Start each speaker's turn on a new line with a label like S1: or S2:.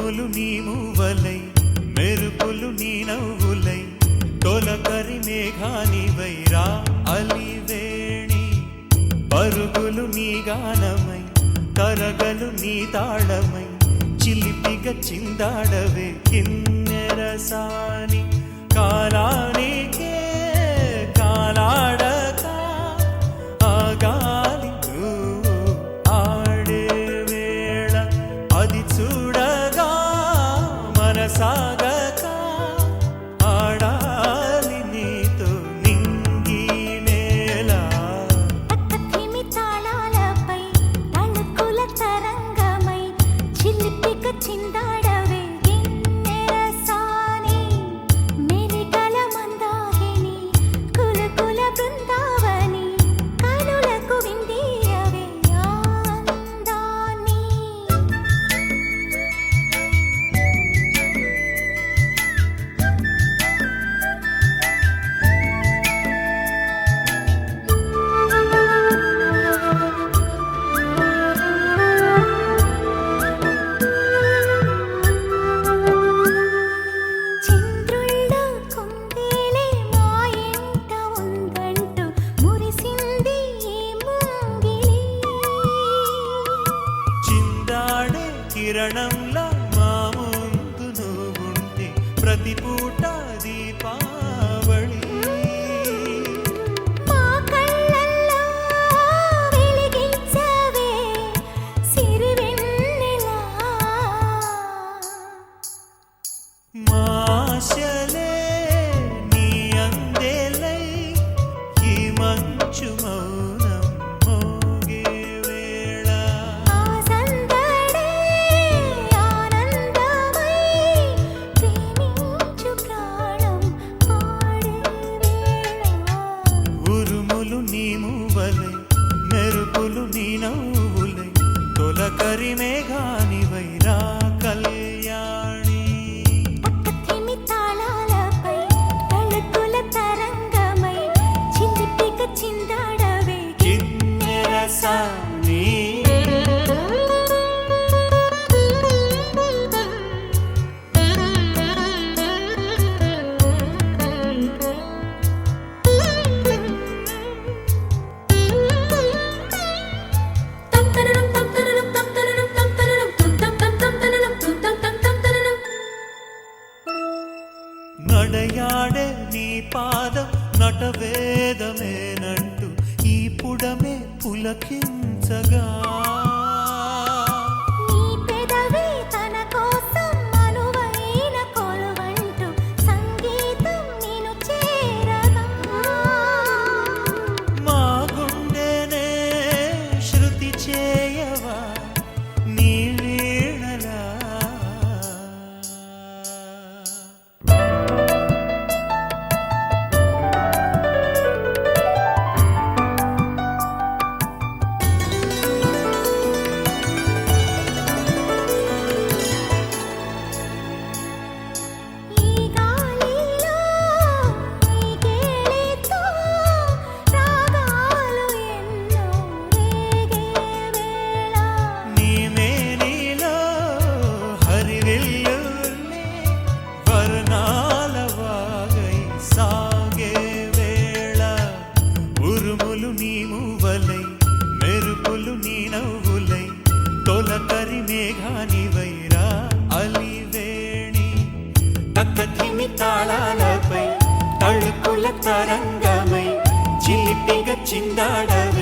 S1: ఉరుములు నీ మూవలై మెరుపులు నీ నవ్వులై తొలకరి మేఘానివై రా అలివేణి పరుగులు నీ గానమై తరగలు నీ తాళమై చిలిపిగా చిందాడవే కిన్నెరసాని కాలానికే కాలాడక ఆగాలి ఆడే వేళ అది చూడగా మనసాగక ఆడాలి నీతో నింగి నేల
S2: పక్కతిమి తాళాలపై తళుకుల తరంగమై చిలిపిగా చిందాడవే గిన్నెరసాని మెలికల మందాకిని కులకుల బృందావని కనులకు విందియవే ఆనందాన్ని చంద్రుల్లో కుందేలే మా ఇంట ఉందంటూ మురిసింది ఈ ముంగిలి
S1: చిందాడే కిరణంలా మా ముందు నువ్వుంటే ప్రతి పూట దీపావళి
S2: మా కళ్ళల్లో వెలిగించవే సిరివెన్నెలా
S1: మాశలే నీ అందేలై ఈ మంచు మౌనం మోగే వేళ
S2: ఆ సందడే ఆనందమై ప్రేమించు ప్రాణం పాడే వేళ
S1: ఉరుములు నీ మూవలై మెరుపులు నీ నవ్వులై తొలకరి మేఘానివై రా కళ్యాణి
S2: పక్కతిమి తాళాలపై తళుకుల తరంగమై చిలిపిగా చిందాడవే
S1: కిన్నెరసాని నడయాడే నీ పాదం నటవేదమేనంటూ ఈ పుడమే పులకించగా
S2: నీ పెదవి తన కోసం అనువైన కొలువంటూ సంగీతం నిన్ను చేరగా
S1: మా గుండెనే శృతి చేయవా నీ వీణలా
S2: ఈ గాలిలో ఈ కేళితో రాగాలు ఎన్నో రేగే వేళ
S1: నీ మేనిలో హరివిల్లులే వర్ణాల వాగై సాగే వేళ ఉరుములు నీ మూవలై మెరుపులు నీ నవ్వులై తొలకరి మేఘానివై రా అలివేణి తక్కధిమి తాళాలపై తళుకుల తరంగమై చిలిపిగా చిందాడవే